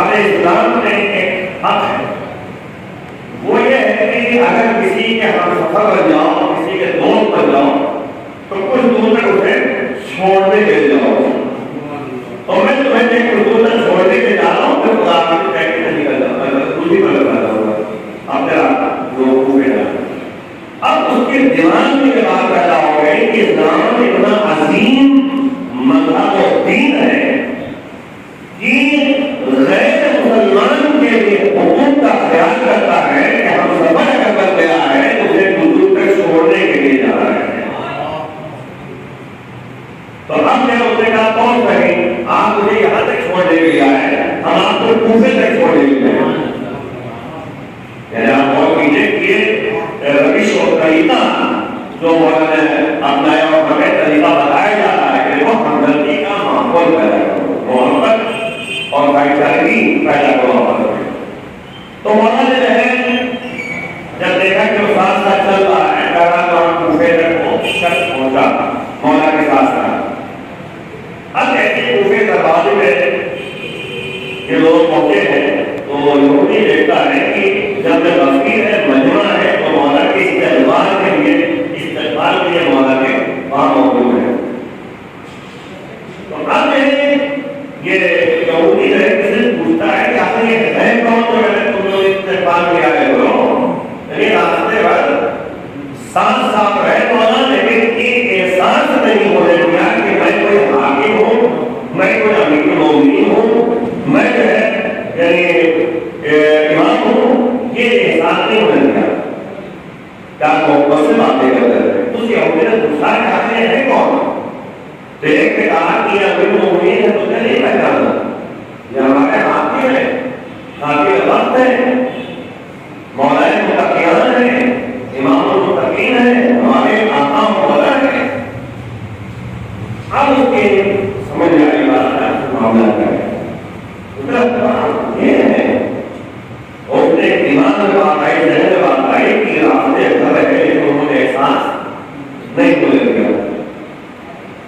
ہمارے اسلام میں ایک حق ہے، وہ یہ ہے کہ اگر کسی کے ہم سفر بن جاؤ، کسی کے دوست بن جاؤ، تو کچھ دور تک اسے چھوڑنے کے جاؤ، اور میں تمہیں کچھ دور تک چھوڑنے کے جا رہا ہوں، پھر خدا کی ٹیکسی سے نکل جاؤں گا، دوسری پر لگا جاؤں گا، اب تیرا لوگ پوچھے جا۔ اب اس کے دماغ میں یہ بات پیدا ہو گئی کہ اسلام اتنا عظیم مذہب و دین ہے کہ غیر مسلمان کے لیے حقوق کا خیال کرتا ہے کہ ہم سفر اگر کر گیا ہے تو اسے دور تک چھوڑنے کے لیے جا رہا ہے۔ تو ہم نے اس نے کہا پہنچ رہے، آپ مجھے یہاں تک چھوڑنے کے لیے آئے، ہم آپ کو کوفے تک چھوڑنے کے لیے آئے۔ یعنی آپ غور کیجیے کہ روش اور طریقہ جو مولانا نے اپنایا اور ہمیں طریقہ بتایا جا رہا ہے کہ وہ ہمدردی کا ماحول پیدا کرو، محبت اور بھائی چارگی پیدا کرو۔ تو مولانا جو ہے جب دیکھا کہ وہ ساتھ ساتھ چل رہا ہے، کہا تو ہم کوفے تک پہنچا مولانا کے ساتھ ساتھ۔ اب ایسے کوفے دروازے پہ یہ لوگ پہنچے ہیں تو یہودی دیکھتا ہے کہ جب مسجد ہے، مجمع ہے، تو مولا کے استقبال کے لیے مولا کے وہاں موجود ہے۔ تو اب یہ یہودی جو ہے کسی سے پوچھتا ہے کہ آپ نے یہ ہے کون جو ہے تم لوگ استقبال کیا ہے کرو، یعنی راستے پر ساتھ ساتھ رہے مولا، لیکن یہ احساس نہیں ہونے دیا کہ میں کوئی حاکم ہوں، میں کوئی امیر المومنین ہوں، میں جو ہے یعنی امام ہوں، یہ احساس نہیں ہونے دیا۔ کیا محبت سے باتیں کرتے رہے۔ اس یہودی نے پوچھا کہ آپ نے ہے کون؟ تو ایک نے کہا کہ امیر المومنین ہے، تجھے نہیں پہچانا، یہ ہمارے حاکم ہے، حاکم وقت ہے، مولا متقیان ہے، امام المتقین ہے، ہمارے آقا مولا ہے۔ اب اس کے سمجھ میں آئی بات ہے معاملہ کیا ہے، یہ ہے اس نے دماغ میں بات آئی، ذہن میں بات آئی کہ راستے کر رہے لیکن انہوں نے احساس نہیں ہونے دیا۔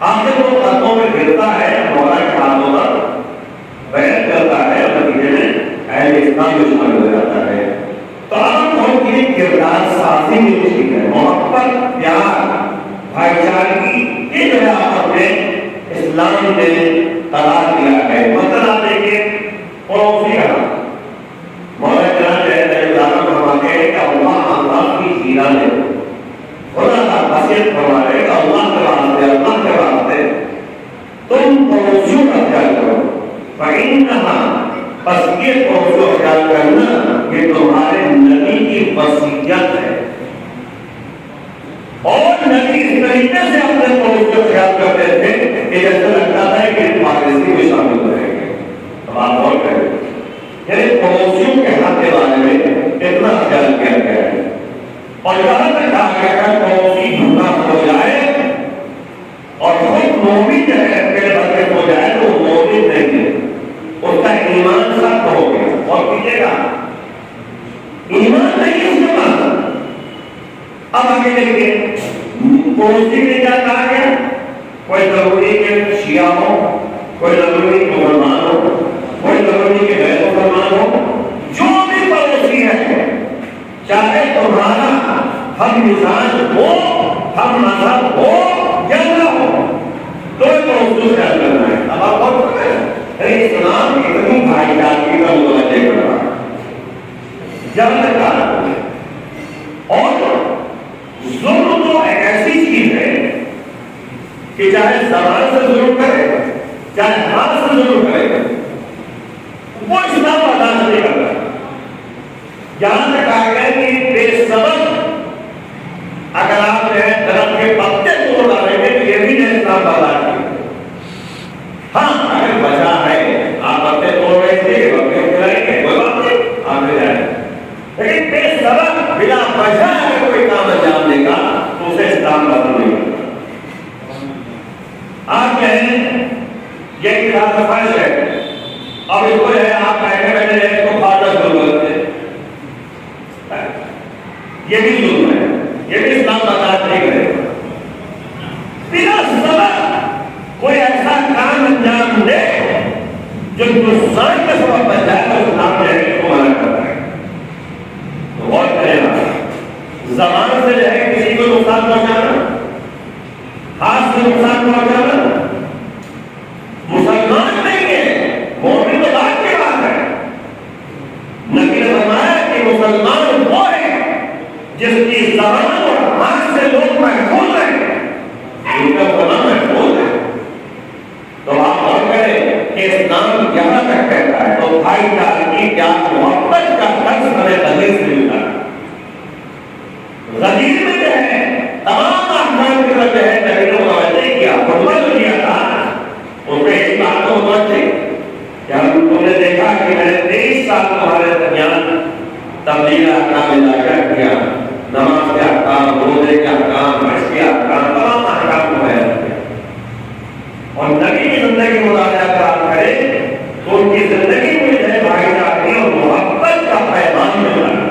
آخر وہ قدموں میں گرتا ہے، مولا کے ہاتھوں پر بیعت کرتا ہے اور نتیجے میں اہل اسلام میں شامل ہو جاتا ہے۔ تو آپ کون کی کردار سازی میں ٹھیک ہے، محبت، پیار، بھائی چارگی، یہ جو ہے آپ اپنے اسلام نے قرار دیا ہے۔ مثلا آپ دیکھیے پڑوسی کا مولا جناب فرماتے ہیں کہ اللہ کی جیران ہے، خدا کا خاصیت فرماتے ہیں کہ اللہ کے واسطے تم پڑوسیوں کا خیال کرو، فإنها، بس یہ پڑوسیوں کا خیال کرنا یہ تمہارے نبی کی وصیت ہے، اور نبی اس طریقے سے اپنے پڑوسیوں کا خیال کرتے تھے کہ جیسے لگتا تھا کہ پاکستانی میں شامل ہو رہے ہیں۔ اب آپ غور کریں، یعنی پڑوسیوں کے حق کے بارے میں اتنا خیال کیا گیا ہے، اور یہاں تک کہا گیا ہے پڑوسی جھوٹا ہو جائے اور خود مومن جو ہے میرے بچے ہو جائے تو مومن نہیں ہے، اس کا ایمان سخت ہو گیا۔ اور کیجیے گا ایمان نہیں اس کے پاس۔ اب آگے دیکھیے پڑوسی میں کیا کہا گیا، کوئی ضروری کہ شیعہ ہو، کوئی ضروری کہ مسلمان ہو، کوئی ضروری کہ غیر مسلمان ہو، جو بھی پڑوسی ہے چاہے تمہارا ہم مزاج ہو، ہم مذہب ہو یا نہ ہو، تو پڑوسی سے خیال کرنا ہے۔ اب آپ بہت سکتے ہیں اسلام اتنی بھائی چارگی کا متوجہ کر رہا ہے جب تک اور ظلم تو ایک ایسی چیز ہے کہ چاہے زبان سے ظلم کرے چاہے ہاتھ سے ظلم کرے وہ اسلام برداشت نہیں کرتا۔ یہاں تک آ گیا کہ بے سبب اگر آپ جو ہے درخت کے پتے توڑ ڈالیں گے تو یہ بھی نہیں اسلام برداشت نہیں کرتا۔ ہاں اگر وجہ ہے آپ پتے توڑ رہے تھے پتے کھلائیں گے کوئی بات نہیں، آپ لے جائیں، لیکن بے سبب بلا وجہ اگر کوئی کام انجام دے گا تو اسے اسلام برداشت نہیں کرتا۔ آپ کہیں یہ کتاب کا فرض ہے، اب اس کو ہے آپ بیٹھے بیٹھے اس کو فارغ ضرورت ہے، یہ بھی ظلم ہے، یہ بھی اسلام برداشت نہیں کرے گا۔ بلا سبب کوئی ایسا کام انجام دے جو نقصان کا سبب بن جائے تو اسلام جو ہے اس کو منع کرتا ہے. تو غور کریں نا، زبان سے جو ہے کسی کو نقصان پہنچانا، ہاتھ سے نقصان پہنچانا مسلمان نہیں ہے، مومن تو بات کی بات ہے. نبی نے فرمایا کہ مسلمان وہ ہے جس کی زبان اور ہاتھ سے لوگ محفوظ ہیں، ان کا غلام محفوظ ہے. تو آپ غور کریں کہ اسلام یہاں تک کہتا ہے تو بھائی چارگی پیار محبت کا درس ہمیں غزیر سے ملتا ہے. غزیر میں جو ہے تمام احکام کی طرف جو ہے نبی نے متوجہ کیا، حکم دیا تھا. ان پہ ایک بات تو ہونا چاہیے کہ تم نے دیکھا کہ میں نے 23 سال تمہارے درمیان تبدیل احکام لایا کیا، نماز کے احکام، روزے کے احکام، حج کے احکام، تمام احکام کو بیان کیا. اور نبی کی زندگی مطالعہ اگر آپ کریں تو ان کی زندگی میں جو ہے بھائی چارگی اور محبت کا پیغام مل رہا ہے.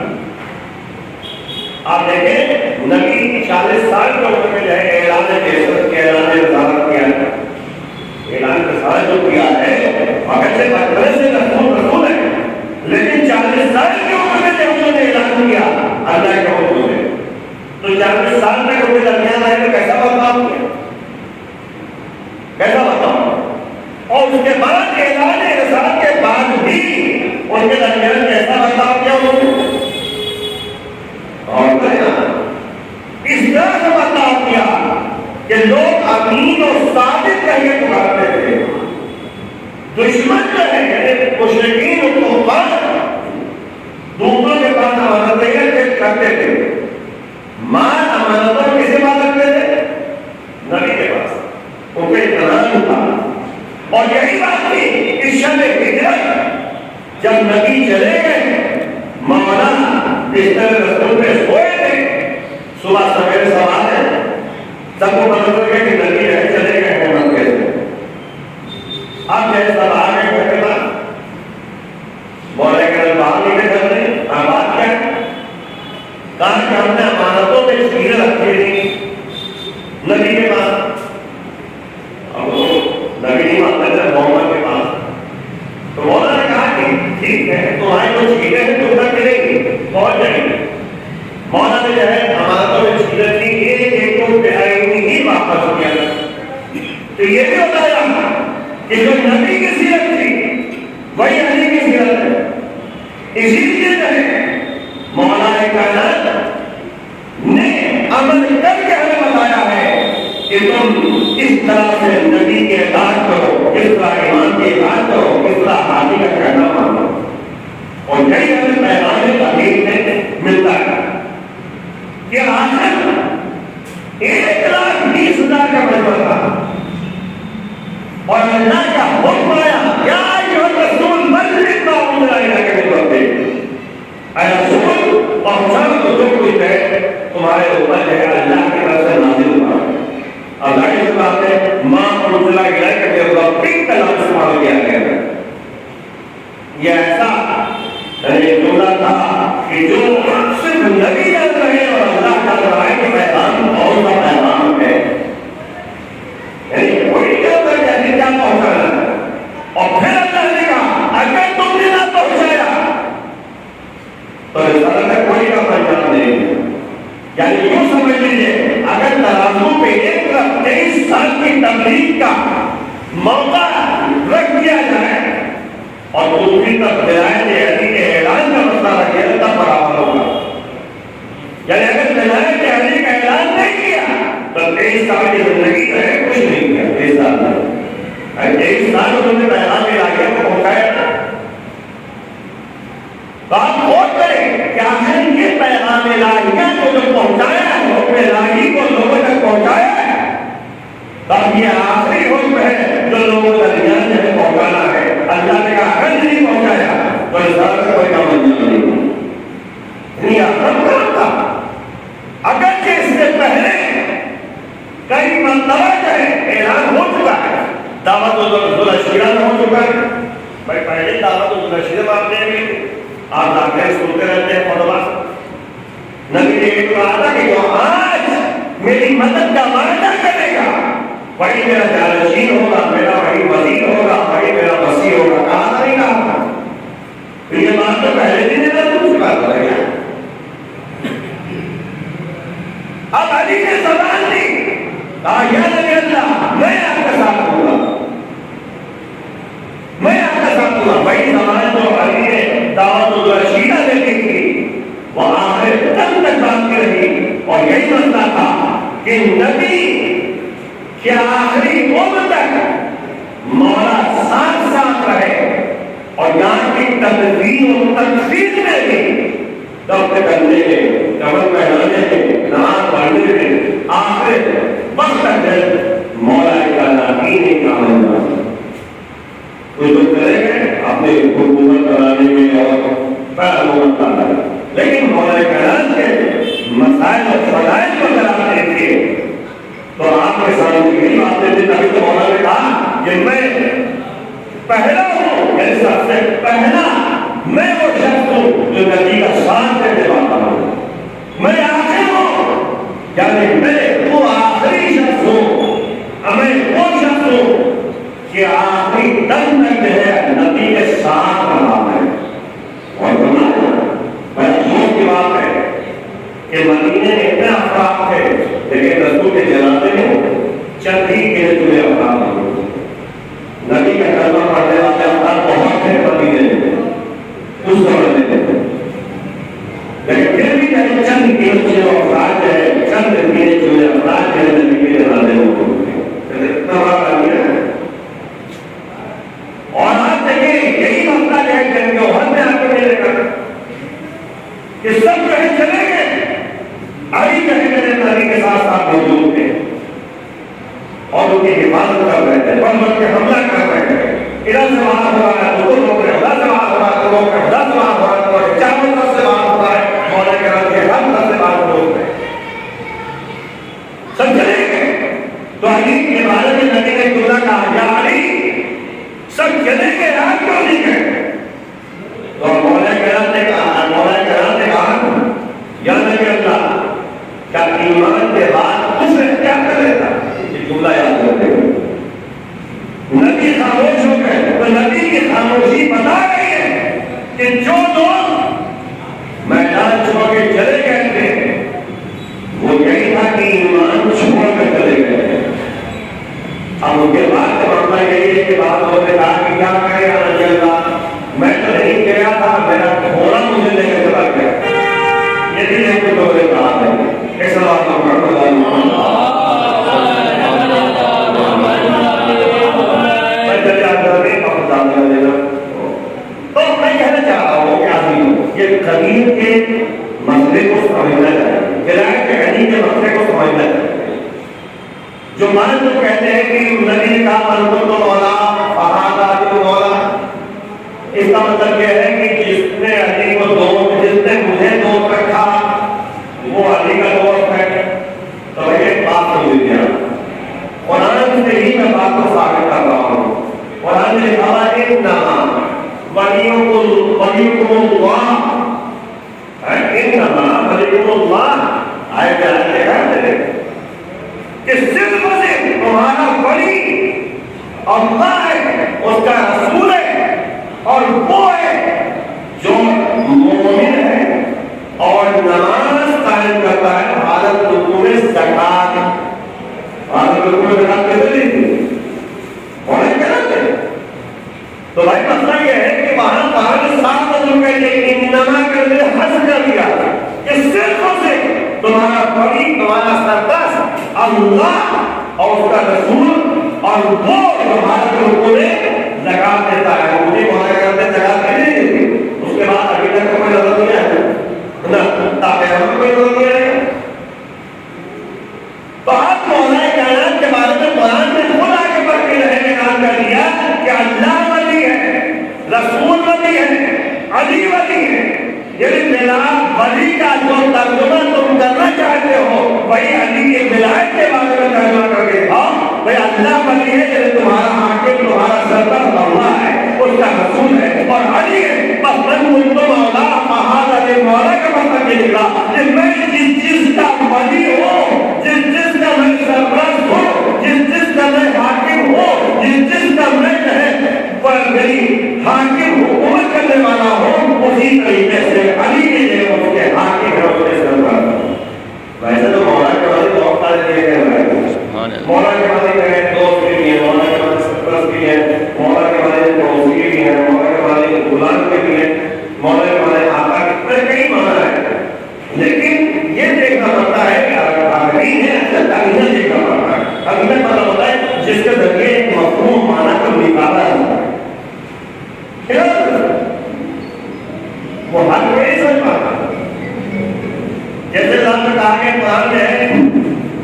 آپ دیکھیں نبی 40 سال کی عمر میں جو ہے اعلان بعثت کے اعلان رسالت کیا ہے. اعلان رسالت جو کیا ہے اگر سے بچپن سے رسول ہے، لیکن 40 سال کی عمر میں جب انہوں نے اعلان کیا اللہ کے حکم سے، تو 40 سال تک ان کے درمیان آئے تو کیسا برتاؤ کیا، کیسا بتاؤ. اور اس کے بعد اعلان رسالت کے بعد بھی ان کے درمیان کیسا برتاؤ کیا انہوں نے. اور اس طرح سے برتاؤ کیا کہ لوگ امین اور صادق کہہ کے پکارتے تھے. دشمن جو ہے یعنی مشرکین اور کفار دوسروں کے پاس امانتیں کرتے تھے. مال امانتوں کسی پاس رکھتے تھے؟ نبی کے پاس. ان کا اطمینان تھا. اور یہی بات تھی اس شب ہجرت جب نبی چلے گئے، مولا بستر رسول پہ سوئے تھے، صبح سویرے سوال ہے سب کو پتہ چل گیا کہ نبی رہے چلے گئے ہیں مکے سے. اب جیسے سب آ گئے گھر کے بعد مولا کے باہر نکلے گھر میں، بات کیا کہا کہ ہم نے امانتوں میں چیزیں رکھی نہیں نبی کے پاس. اب وہ نبی نہیں مانتے تھے محمد کے پاس. تو مولا نے کہا کہ ٹھیک ہے تمہاری جو چیزیں ہیں تم تک ملیں گی، پہنچ جائیں گی. مولا نے جو ہے امانتوں میں چیزیں تھی ایک کو ہی واپس کیا. تو یہ بھی ہوتا ہے کہ جو نبی کی سیرت تھی وہی علی کی سیرت ہے. اسی لیے جو ہے مولا کائنات نے عمل کر کے ہمیں بتایا ہے کہ تم اس طرح سے نبی کے اطاعت کرو، اس طرح ایمان کی اطاعت کرو، اس طرح حاضی کا کہنا مانو. اور یہی ہمیں پیغام تحریر میں ملتا ہے کہ آخر 1,20,000 کا مجمع تھا اور اللہ کا حکم آیا یا ایھا الرسول بلغ ما انزل الیک من ربک. اے رسول پہنچا دو جو کچھ ہے تمہارے اوپر ہے اللہ کی طرف سے نازل ہوا ہے. اب ظاہر سی بات ہے ما انزل الیک من ربک کا لفظ استعمال کیا گیا ہے. یہ ایسا جملہ تھا کہ جو صرف نبی جان رہے اور اللہ جان رہا ہے کہ پیغام کون سا پیغام ہے، یعنی کوئی کیا کر جیسے کیا پہنچانا ہے. اور پھر اللہ نے کہا اگر تم نے نہ پہنچایا تو رسالت میں کوئی کا پہچان نہیں ہے. یعنی یوں سمجھ لیجیے اگر ترازو پہ ایک طرف 23 سال کی تبلیغ کا موقع رکھ دیا جائے اور دوسری طرف ولایت علی کے اعلان کا مسئلہ رکھے تب برابر ہوگا. یعنی اگر ولایت علی کا اعلان نہیں کیا تو 23 سال کی زندگی جو ہے کچھ نہیں کیا. 23 سال میں 23 سال میں تم نے پیغام الہیہ کو پہنچایا. تو آپ غور کریں کیا ہے یہ پیغام الہیہ کو جو پہنچایا ہے حکم الہی کو لوگوں تک پہنچایا ہے. تب یہ آخری حکم ہے جو لوگوں کا درمیان میں پہنچانا ہے. اللہ نے کہا اگر نہیں پہنچایا تو رسالت کا کوئی کام نہیں. یہ اہم کام تھا. اگرچہ اس سے پہلے کئی مرتبہ جو ہے اعلان ہو چکا ہے، دعوت ذوالعشیرہ میں ہو چکا ہے. بھائی پہلے دعوت ذوالعشیرہ میں آپ نے بھی آپ داخل سنتے رہتے ہیں خطبہ. نبی نے یہ کہا تھا کہ جو آج میری مدد کا وعدہ کرے گا وہی میرا جانشین ہوگا، میرا وہی وزیر ہوگا، وہی میرا وسیع ہوگا. وہی زبان جو علی نے دعوت الرشیدہ میں دی تھی وہ آخر تک باقی رہی، اور یہی مسئلہ تھا کہ نبی کے آخری عمر تک مولا ساتھ ساتھ رہے، اور یہاں کی تدبیر و تنفیذ میں بھی دفت کرنے کے، کمر پہنانے کے، نماز پڑھنے کے، آخر وقت تک مولا کائنات کا ہونا کچھ لوگ کریں گے اپنے حکومت بنانے میں اور حکومت کرنا، لیکن مولا کائنات کے مسائل اور فضائل کو اگر آپ دیکھیے تو آپ کے سامنے یہی باتیں تھی، تبھی تو مولا نے کہا کہ میں پہلا ہوں، میرے سب سے پہلا میں وہ شخص ہوں جو نبی کا ساتھ دینے والا ہوں، میں آخر ہوں، یعنی میں وہ آخری شخص ہوں، میں وہ شخص ہوں کہ آخری دم تک جو ہے نبی کے ساتھ رہا ہے۔ اور بڑا افسوس کی بات ہے کہ مدینے میں اتنے افراد تھے لیکن رسول کے جنازے میں چند ہی گنے چنے افراد ہوئے، نبی کا کلمہ پڑھنے والے افراد بہت تھے مدینے میں اس زمانے میں، لیکن پھر بھی چند گنے چنے افراد جو ہے، چند گنے چنے افراد جو ہے نبی کے جنازے میں ہوئے، اتنا بڑا دیا ہے۔ اور آپ دیکھیں یہی مسئلہ جو ہے جنگ احد میں آپ کو ملے گا کہ سب کہیں چلے گئے، علی کہیں میرے نبی کے ساتھ ساتھ موجود تھے اور ان کی حفاظت کر رہے تھے، بڑھ کے حملہ کر رہے تھے، ادھر سے وہاں ہو رہا ہے تو لوگ ادھر سے وہاں ہو رہا ہے تو لوگ ادھر سے وہاں ہو رہا ہے تو چاروں طرف سے وہاں ہو رہا ہے، مولا کرام کے ہر طرف سے وہاں لوگ ہیں، سب چلے گئے۔ تو علی کے بارے میں نبی نے جملہ کہا یا علی سب چلے گئے آپ کیوں نہیں گئے؟ تو مولا کرام نے کہا یا نبی اللہ کیا ایمان کے بعد کچھ کیا کر لیتا؟ یہ جملہ یاد رکھتے ہیں۔ نبی خاموش ہو گئے تو نبی کی خاموشی بتا رہی ہے کہ جو لوگ میدان چھوڑ کے چلے گئے تھے وہ یہی تھا کہ ایمان چھوڑ کر چلے گئے۔ اب ان کے بعد کا معاملہ یہی ہے کہ بعض لوگوں نے کہا کہ کیا کرے یا رضی اللہ، میں تو نہیں گیا تھا، میرا گھوڑا مجھے لے کے چلا گیا۔ یہ بھی ایک لوگوں نے کہا ہے اس بات کو تو میں کہنا چاہ رہا ہوں کہ آدمی یہ قدیم کے مسئلے کو سمجھنا چاہیے، ولایت کے قدیم کے مسئلے کو سمجھنا چاہیے۔ جو مرد لوگ کہتے ہیں کہ نبی نے کہا من کو مولا فہذا علی مولا، اس کا مطلب یہ ہے کہ جس نے علی کو دوست، جس نے مجھے دوست رکھا وہ علی کا دوست ہے۔ تو ایک بات سمجھ لیا، قرآن سے ہی میں بات کو ثابت کر رہا ہوں۔ قرآن نے کہا انما ولیکم اللہ، انما ولیکم اللہ، آئے کہ کہ صرف تمہارا ولی اللہ ہے، اس کا رسول ہے، اور وہ ہے جو مومن ہے اور نماز قائم کرتا ہے حالت رکوع میں زکات، حالت رکوع میں زکات کیسے دی تھی؟ ہونا کہنا ہے۔ تو بھائی مسئلہ یہ ہے کہ وہاں پانچ سات لوگ کہتے ہیں کہ انما کر دے حج کر دیا کہ صرف سے تمہارا ولی، تمہارا سردار اللہ اور اس کا رسول، اور وہ تمہارے لوگوں میں زکات دیتا ہے۔ مجھے مولا کرتے زکات نہیں دیتی، اس کے بعد ابھی تک کوئی نظر نہیں آیا نا، تاکہ ہم کوئی نظر نہیں آئے۔ تو آپ مولا کائنات کے بارے میں قرآن نے خود آگے بڑھ کے اعلان کر دیا کہ اللہ ولی ہے، رسول ولی ہے، علی ولی ہے۔ یعنی بلا ولی کا جو ترجمہ تم کرنا چاہتے ہو وہی علی کے ولایت کے بارے میں ترجمہ کر کے ہاں بھائی اللہ ولی ہے، یعنی تمہارا حاکم، تمہارا سردار اللہ ہے، اس کا رسول ہے اور علی ہے۔ بس من کنت مولا فہذا علی مولا کا مطلب یہ نکلا کہ میں جس کا ولی ہوں، جس کا میں سربراہ ہوں، جس کا میں حاکم ہوں، جس کا میں میری حاکم حکومت کرنے والا ہوں، اسی طریقے سے علی کے لیے اس کے حاکم ہے، اس کے سردار۔ ویسے تو مولا کے والے بہت سارے دیے گئے ہیں، مولا کے والے دوست بھی ہیں، مولا کے والے سرپرست بھی ہیں، مولا کے والے پڑوسی بھی ہیں، مولا کے والے آگے قرآن میں ہے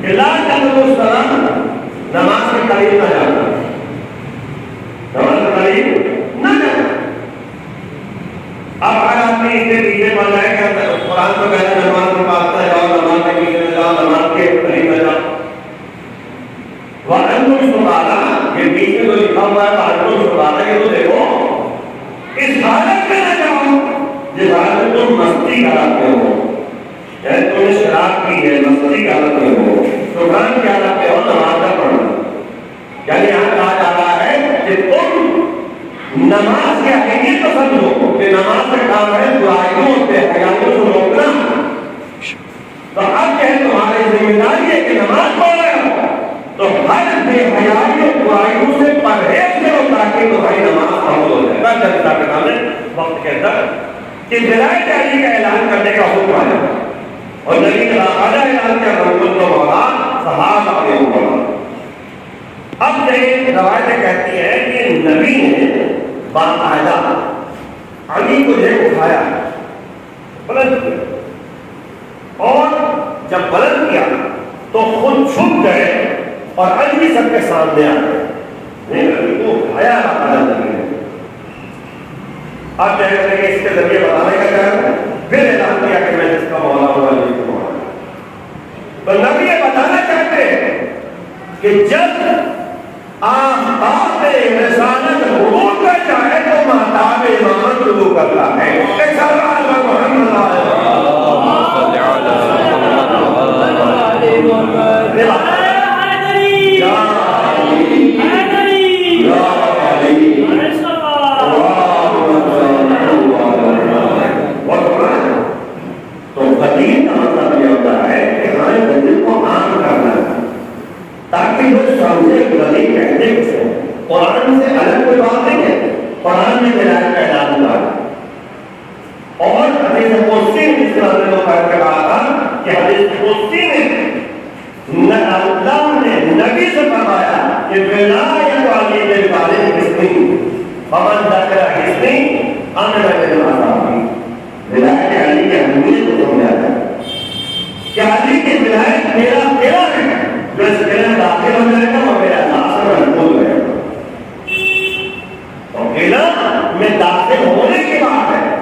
کہ لا تقربوا الصلاۃ، نماز کے قریب نہ جانا، نماز کے قریب نہ جانا۔ اب ہر آدمی اسے پیچھے پڑ جائے کہ قرآن کو کہنا نماز کے پاس نہ جاؤ، نماز کے پیچھے نہ جاؤ، نماز کے قریب نہ جاؤ۔ وَأَنْتُمْ سُبْحَانَ، یہ بیچ میں جو لکھا ہوا ہے وَأَنْتُمْ سُبْحَانَ، یہ تو دیکھو اس حالت میں نہ جاؤ جس حالت میں تم مستی کی حالت میں ہو، یعنی تم نے شراب کی ہے، مستی کی حالت میں ہو، شکران کی حالت میں ہو، نماز کا پڑھنا۔ یعنی یہاں کہا جا رہا ہے کہ تم نماز کے اہمیت کو سمجھو کہ نماز کا کام ہے برائیوں سے، حیائیوں سے روکنا۔ تو اب کہیں تمہاری ذمہ داری ہے کہ نماز پڑھ رہے ہو تو ہر بے حیائی اور برائیوں سے پرہیز کرو تاکہ تمہاری نماز قبول ہو جائے۔ بس جب تک وقت کے اندر کہ بلائے جاری کا اعلان کرنے کا حکم آیا اور نبی نے باقاعدہ اعلان کیا رسول کو مولا صحابہ اپنے مولا۔ اب یہ روایتیں کہتی ہیں کہ نبی نے باقاعدہ علی کو جو اٹھایا بلند کیا اور جب بلند کیا تو خود چھپ گئے اور علی سب کے سامنے آ گئے۔ نبی کو اٹھایا باقاعدہ نبی نے۔ اب جیسے کہ اس کے ذریعے بتانے کا کیا پھر اعلان کیا کہ میں جس کا مولا ہوں علی کو مولا۔ تو نبی یہ بتانا چاہتے ہیں کہ جب آفتاب رسالت غروب کر جائے تو مہتاب امامت طلوع کرتا ہے۔ ایک سوال محمد تو قدیم کا مطلب یہ ہوتا ہے کہ ہمارے دل کو عام کرنا ہے تاکہ وہ سمجھے غریب کہتے سے قرآن سے الگ کوئی بات نہیں ہے۔ قرآن میں ولایت کا اعلان ہوا ہے اور حدیث قدسی میں جس طرح نے فرق کہا تھا کہ حدیث قدسی میں اللہ نے نبی سے فرمایا کہ ولایت علی بن طالب حسنی فمن ذکر حسنی انا من العذاب۔ ولایت علی کی اہمیت کو سمجھاتا ہے کہ علی کی ولایت میرا قلعہ ہے جو اس قلعے میں داخل ہو جائے گا وہ میرا ناصر محفوظ رہے گا۔ تو قلعہ میں داخل ہونے کی بات ہے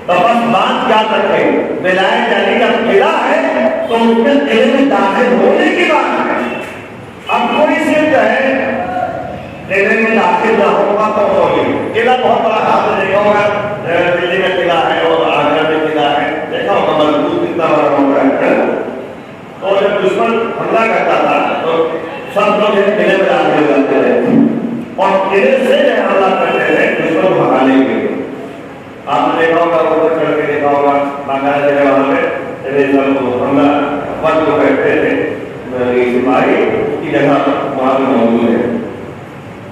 تو بس بات کیا کرتے ہیں ولایت علی کا قلعہ ہے تو اس میں قلعے میں داخل ہونے کی بات ہے۔ اب کوئی صرف ہے قلعے میں داخل نہ ہوگا تو ہوگی۔ قلعہ بہت بڑا حاصل دیکھا ہوگا، دلی میں قلعہ ہے اور آگرہ میں قلعہ ہے، دیکھا ہوگا مضبوط کتنا بڑا ہوگا ہے۔ اور جب دشمن حملہ کرتا تھا تو سب لوگ قلعے میں داخل ہو جاتے تھے اور قلعے سے جو حملہ کرتے تھے دشمن کو بھگانے کے لیے۔ آپ نے دیکھا ہوگا اوپر چڑھ کے دیکھا ہوگا باقاعدہ جگہ وہاں پہ حملہ وقت کو کہتے تھے سپاہی کی جگہ وہاں پہ موجود ہے۔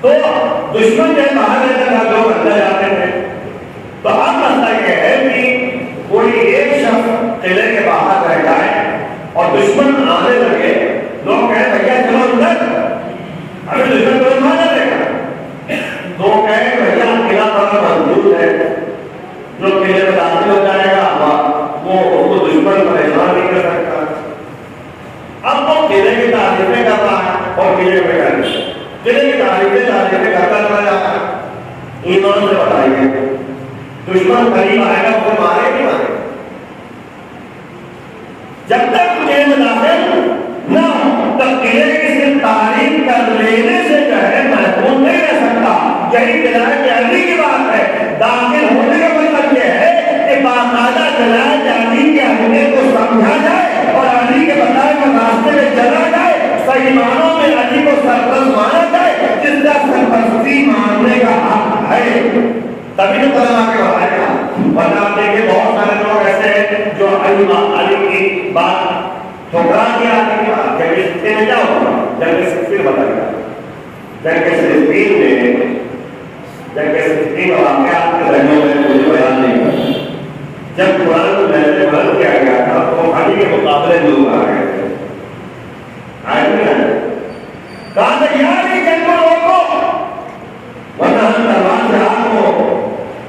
تو دشمن جب باہر رہتا تھا لوگ اندر جاتے تھے تو اب مسئلہ یہ ہے کہ کوئی ایک شخص قلعے کے باہر رہ جائے اور دشمن آنے لگے، لوگ کہیں بھیا چلو اندر ہمیں دشمن کو مارنا دے گا، تو کہیں بھیا قلعہ بڑا مضبوط ہے جو قلعے میں داخل ہو جائے گا وہ دشمن پریشان نہیں کر سکتا۔ اب وہ قلعے کی تعریفیں کر رہا ہے اور قلعے میں قلعے کی تعریفیں کرتا چلا جاتا ہے۔ ایمان سے بتائیے دشمن قریب آئے گا وہ مارے نہیں مارے؟ جب تک قلعے میں داخل نہ ہو تب قلعے کی صرف تعریف کر لینے سے جو ہے محفوظ نہیں رہ سکتا۔ یہی ولایت علی کی بات ہے۔ داخل ہونے کا مطلب یہ ہے کہ باقاعدہ ولایت علی کی اہمیت کو سمجھا جائے اور علی کے بتائے ہوئے راستے میں چلا جائے، صحیح معنوں میں علی کو سرپرست مانا جائے جس کا سرپرستی ماننے کا حق ہے، تبھی تو قدم آگے بڑھائے گا۔ ورنہ آپ دیکھیں بہت سارے لوگ ایسے ہیں جو علی کی بات ٹھکرا دیا، علی کی بات جنگ صفین میں کیا ہوگا؟ جنگ صفین بتائے گا۔ جنگ صفین میں جنگ صفین اور واقعات کے ذہنوں میں مجھے بیان نہیں کرتا۔ جب قرآن کو محل بلند کیا گیا تھا تو علی کے مقابلے لوگ آ گئے تھے، آئے نہیں؟ کہا تھا یار یہ جنگ کو روکو ورنہ ہم تلوار سے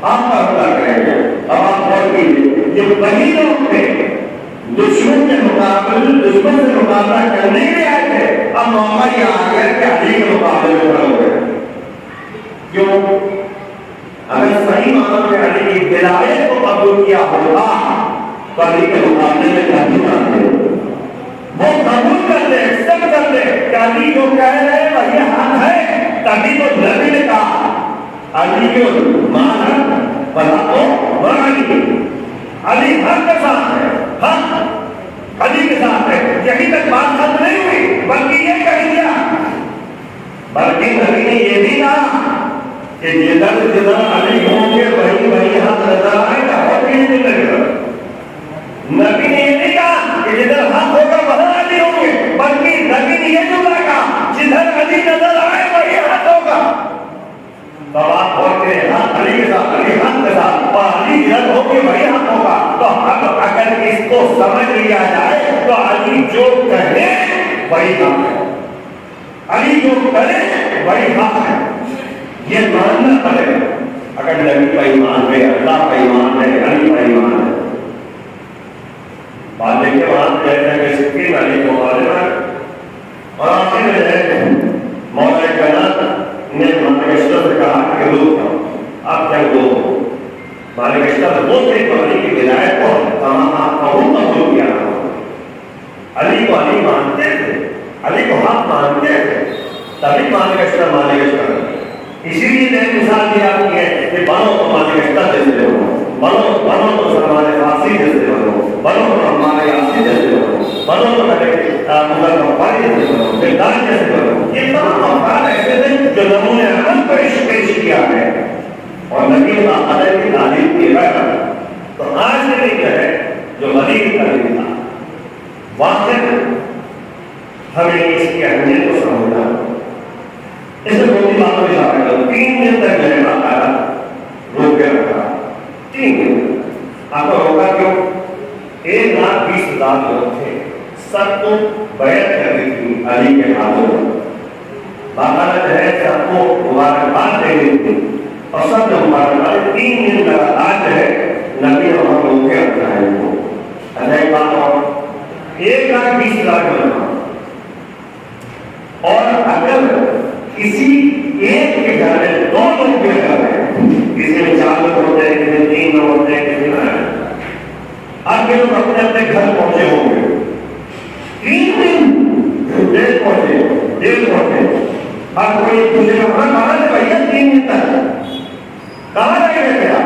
آپ کا حملہ کریں گے۔ اب آپ غور کیجیے یہ وہی لوگ تھے دشمن کے مقابلے اگر صحیح معنوں میں علی کی ولایت کو قبول کیا ہوگا تو علی کے مقابلے میں کیا نہیں، وہ قبول کر لے، ایکسپٹ کر لے کہ علی جو کہہ رہے ہیں وہی حق ہے، تبھی تو نبی نے کہا علی کے مانا بنا تو علی حق کے ساتھ ہے، حق علی کے ساتھ ہے۔ یہی تک بات ختم نہیں ہوئی، بلکہ یہ کہہ دیا، بلکہ نبی نے یہ بھی کہا کہ جدھر جدھر علی ہوں گے وہی حق نظر آئے گا، اور بھی نہیں لگے گا۔ نبی نے یہ نہیں کہا کہ جدھر حق ہوگا وہاں علی ہوں گے، بلکہ نبی نے یہ جملہ کہا جدھر علی نظر آئے وہی حق ہوگا۔ تو آپ بولتے ہیں حق علی کے ساتھ، علی حق کے ساتھ، اور علی جدھر ہوگی وہی حق ہوگا۔ تو اب اگر اس کو سمجھ لیا جائے تو علی جو کہے وہی حق ہے، علی جو کرے وہی حق ہے، یہ ماننا پڑے گا۔ اگر نبی کا ایمان ہے، اللہ کا ایمان ہے، علی کا ایمان ہے، بعد کے بعد کہتے ہیں کہ سکین علی کو معلوم ہے، اور آخر میں ہے مولا کائنات نے مالک اشرف سے کہا کہ روک جاؤ، آپ کیا دو مالک اشرف وہ تھے تو علی کی ولایت کو تمام قوم قبول کیا علی کو علی مانتے تھے، علی کو حق مانتے تھے، تبھی مالک اشرف اسی لیے میں مثال دیا ہے کہ بنو تو مالک اشرف جیسے ہو، بنو تو سلمان فارسی جیسے ہو، بنو تو ہمارے یاسین جیسے ہو، بنو تو مغل غفاری جیسے ہو، بلدان جیسے ہو۔ یہ تمام افعال ایسے تھے جو نمونے عمل پیش کیا ہے اور نبی علیہ کی تعلیم کی ہے۔ تو آج سے نہیں ہے جو غریب تعلیم تھا، واقع ہمیں اس کی اہمیت کو سمجھنا۔ اس میں دو تین باتوں کی اشارہ کروں۔ 3 دن تک میں نے باقاعدہ روک کے رکھا، 3 دن۔ آپ کو روکا کیوں؟ 1,20,000 لوگ تھے، سب کو بیعت کرنی تھی علی کے ہاتھوں میں، باقاعدہ جو ہے سب کو مبارکباد دینی تھی، اور سب جو مبارکباد 3 دن لگاتار جو ہے نبی اور ہم روک کے رکھا ہے ان کو۔ ایک بات اور، 1,20,000 لوگ، اور اگر کسی ایک کے گھر میں 2 لوگ کے گھر ہے، کسی میں 4 لوگ ہوتے ہیں، کسی میں 3 لوگ ہوتے ہیں، کسی میں اب یہ لوگ اپنے اپنے گھر پہنچے ہوں گے، 3 دن دیر پہنچے۔ اب کوئی پوچھے گا کہاں سے بھیا 3 دن تک کہاں رہے گا کیا؟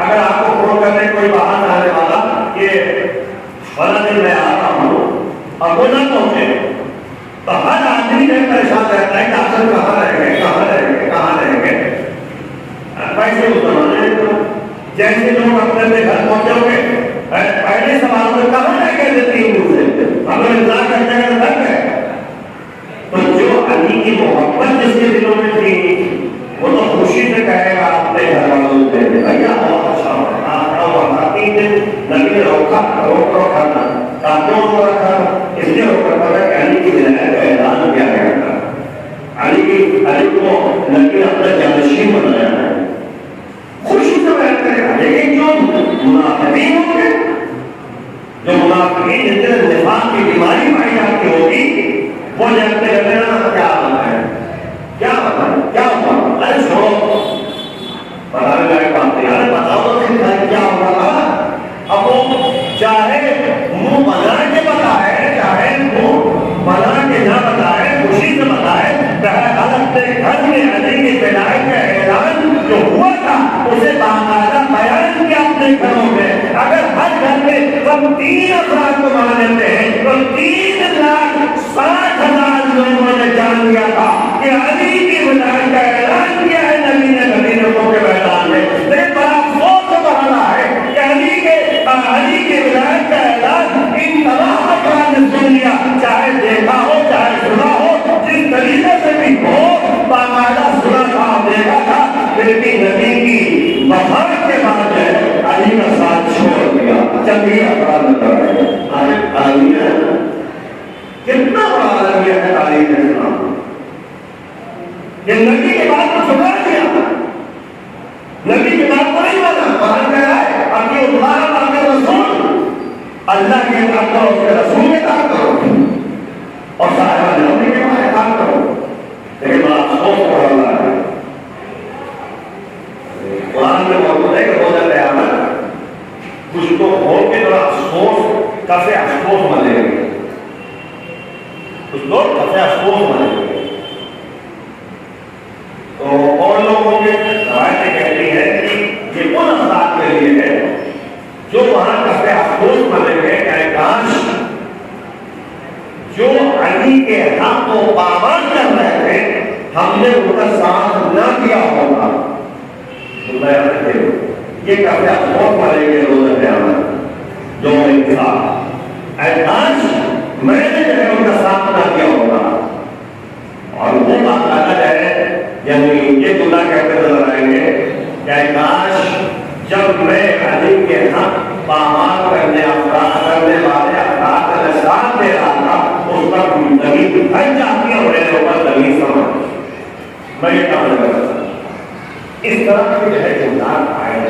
اگر آپ کو فون کرنے کوئی باہر آنے والا کہ فلاں دن میں آ رہا ہوں اور وہ نہ پہنچے تو ہر آدمی میں پریشان رہتا ہے کہ آخر کہاں رہیں گے۔ پیسے اس زمانے میں جیسے لوگ اپنے گھر پہنچے گے پہلے سوال میں کہاں رہ گئے تھے 3 دن سے، اگر انتظار کرتے ہیں گھر میں۔ تو جو علی کی محبت جس کے دلوں میں تھی وہ تو خوشی سے کہے گا اپنے گھر والوں سے بھیا بہت اچھا ہوا 3 دن نبی نے روکا تھا، کافیوں کو رکھا، اس لیے روکا تھا کہ علی کی ولایت کا اعلان کیا گیا تھا، علی کو نبی نے اپنا جانشین بنایا ہے، خوشی سے بیٹھ کرے گا۔ لیکن جو منافقین ہوں گے، جو منافقین جن کے نفاق کی بیماری پائی جاتی ہوگی، وہ جانتے رہتے ہیں کیا بنا ہے، کیا ہوا، ارے چھوڑو بتانے لائق بات نہیں، ارے بتاؤ تو کیا ہوا تھا۔ اب وہ چاہے منہ بنا کے بتائے، چاہے منہ بنا کے نہ بتائے، خوشی سے بتائے، اپنے گھر میں علی کی ولایت کا اعلان جو ہوا تھا اسے باقاعدہ بیان کیا اپنے گھروں میں۔ اگر ہر گھر میں ہم 3 افراد کو مان لیتے ہیں تو 3,60,000 لوگوں نے جان لیا تھا کہ علی کی ولایت کا اعلان کیا ہے نبی نے مدینہ کے میدان میں۔ لیکن بڑا افسوس کا مرحلہ ہے کہ علی کی ولایت کا اعلان ان تمام افراد نے سن لیا، چاہے دیکھا ہو چاہے سنا ہو، جس طریقے سے بھی ہو، باقاعدہ سنا تھا دیکھا تھا، پھر بھی نبی کی وفات کے بعد علی کا ساتھ چھوڑ دیا۔ چلیے افراد نظر عالمیہ کتنا بڑا عالمیہ ہے تعلیم اسلام، یہ نبی کے بعد کو چھپا دیا، نبی کے بعد کو نہیں مانا، باہر میں آئے اپنی اتبارہ آگے رسول، اللہ کے اطاعت کرو، اس کے رسول کے اطاعت کرو، اور صاحبہ نبی کے بعد اطاعت کرو۔ لیکن بڑا افسوس ہو رہا ہے یہ کبھی افسوس پڑے گے روز قیامت جو میرے ساتھ اے کاش میں نے جو ہے ان کا ساتھ نہ کیا ہوگا. اور وہ بات الگ ہے، یعنی یہ جملہ کہتے نظر آئیں گے کہ اے کاش جب میں علی کے حق پامال کرنے والے افراد کا ساتھ دے رہا تھا اس پر زمین پھٹ جاتی ہے اور میرے اوپر زمین سمجھ میں یہ کام نہیں کر سکتا. اس طرح کے جو ہے جملات آئے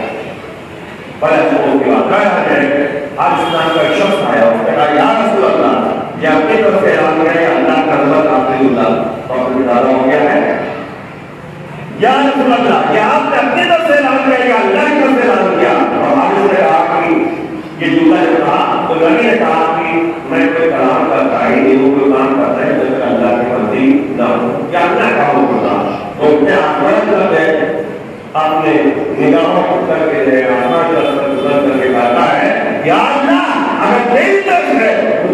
بڑے افسوس کی بات ہے. آج اسلام کا ایک شخص آیا اس نے کہا یا رسول اللہ یہ اپنی طرف سے اعلان کیا کہ اللہ کا نظر آپ نے بہت زیادہ ہو گیا ہے. یا رسول اللہ یہ آپ نے اپنی طرف سے اعلان کیا کہ اللہ کی طرف سے اعلان کیا. اور آج اس نے کہا کہ یہ جملہ جو کہا تو نبی نے کہا کہ میں کوئی کلام کرتا ہی نہیں ہوں، کوئی کام کرتا ہے جب اللہ کی مرضی نہ ہو یا اللہ کا حکم ہوتا. تو کیا آپ ہے اپنے نگاہوں کو کر کے دے آسمان کی طرف گزر کر کے کہتا ہے یا اللہ اگر تیری طرف ہے تو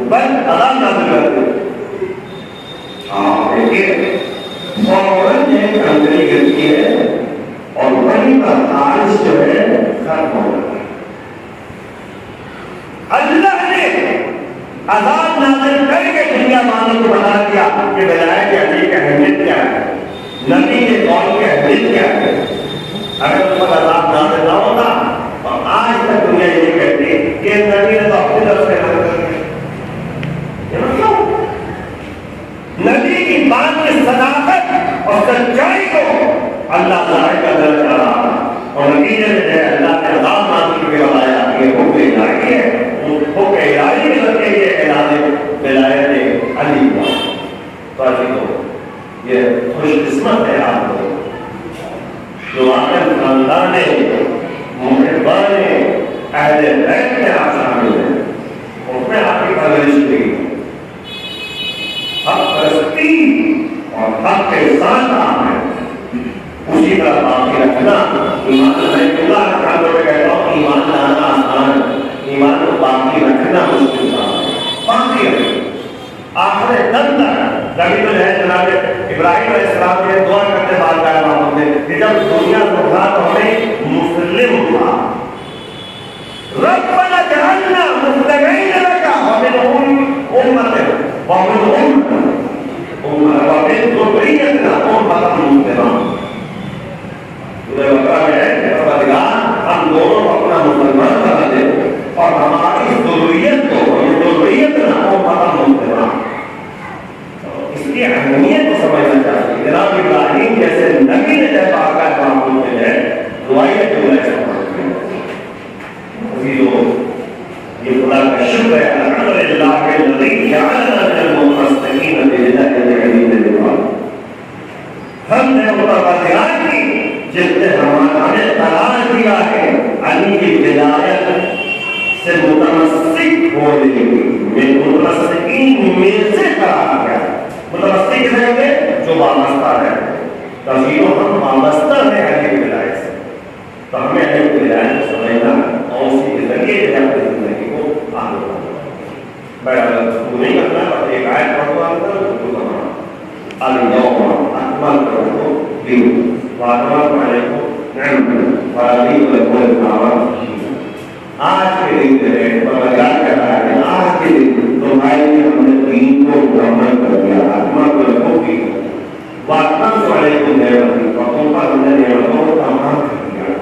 بس عذاب نازل کر دے. دیکھیے فوراً ایک کنکری گرتی ہے اور وہیں پر بارش جو ہے ختم ہو جاتی ہے. اللہ نے عذاب نازل کر کے دنیا والوں کو بتا دیا کہ ولایت علی کی اہمیت کیا ہے، نبی کے قول کی اہمیت کیا ہے. اگر اس پر عذاب نازل نہ ہوتا اور آج تک دنیا یہ کہتی کہ نبی نے تو اپنی طرف سے نبی کی بات کی صداقت اور سچائی کو اللہ ظاہر کا درجہ رہا اور نتیجے میں ہے اللہ نے عذاب نازل کے بتایا کہ حکم الہی ہے. حکم الہی کے ذریعے یہ اعلان ولایت علی کا. تو یہ خوش قسمت ہے آپ کو جو آخر خاندان محبان اہل بیت میں آپ شامل ہیں. اس میں آپ کی پرورش ہوئی حق پرستی اور حق کے ساتھ آپ ہیں. اسی طرح باقی رکھنا ایمان اللہ کھانوں پہ کہتا ہوں ایمان لانا آسان، ایمان کو باقی رکھنا مشکل کام ہے. باقی رکھنا آخر دم تک کبھی تو ہے جناب ابراہیم علیہ السلام نے دعا کرتے بعد کا امام نے کہ جب دنیا کو تھا تو ہمیں مسلم تھا ربنا جعلنا مسلمین لك ومنهم امة ومن ذريتنا امة مسلمة. ہم دونوں اپنا مسلمان بنا دیں اور ہماری ضروریت کو ضروریت نہ ہو پتا مسلمہ. اس کی اہمیت کو سمجھنا چاہیے. جناب ابراہیم جیسے نبی نے جب آقا معمول میں ہے دعائیں جو ہے یہ خدا کا شکر ہے الحمدللہ کہ الذی جعلنا من المستقیمین بہدایۃ علی. ہم نے متوازیات کی جس نے ہمیں قرار دیا ہے علی کی ہدایت سے متمسک ہونے میں متمسکین میں سے قرار دیا. متمسک کسے کہتے ہیں؟ جو وابستہ ہے. تفسیروں ہم وابستہ ہیں علی کی ہدایت سے. تو ہمیں علی کی ہدایت کو سمجھنا اور اس کے ذریعے جو ہے اپنی زندگی کو آگے بڑھانا. میں نہیں کرنا بس ایک آیت پڑھتا ہوں اليوم اکملت لکم دینکم واتممت علیکم نعمتی ورضیت لکم الاسلام دینا. آج کے دن جو ہے پروردگار کہہ رہا ہے آج کے دن تمہارے لیے ہم نے دین کو مکمل کر دیا. اکملت لکم دینکم واتممت علیکم نعمتی اور تم پر ہم نے نعمتوں کو تمام کر دیا.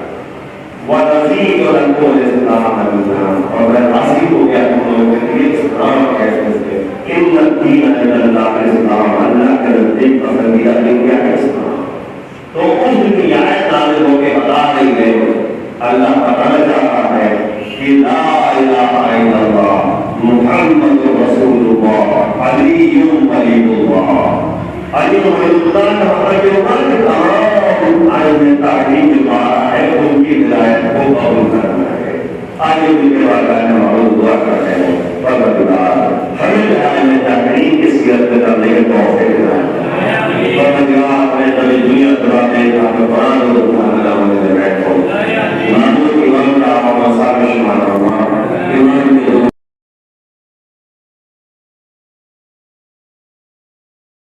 ورضیت لکم الاسلام دینا اور میں راضی ہو گیا تم لوگوں کے لیے اسلام کہتے ہیں. ان الدین عند اللہ الاسلام اللہ کے نزدیک پسندیدہ دین کیا ہے اسلام. تو اس دن کی آیت نازل ہو کے بتا رہی ہے اللہ بتانا چاہ رہا ہے کہ لا الہ الا اللہ محمد رسول اللہ علی ولی اللہ. علی ولی اللہ کا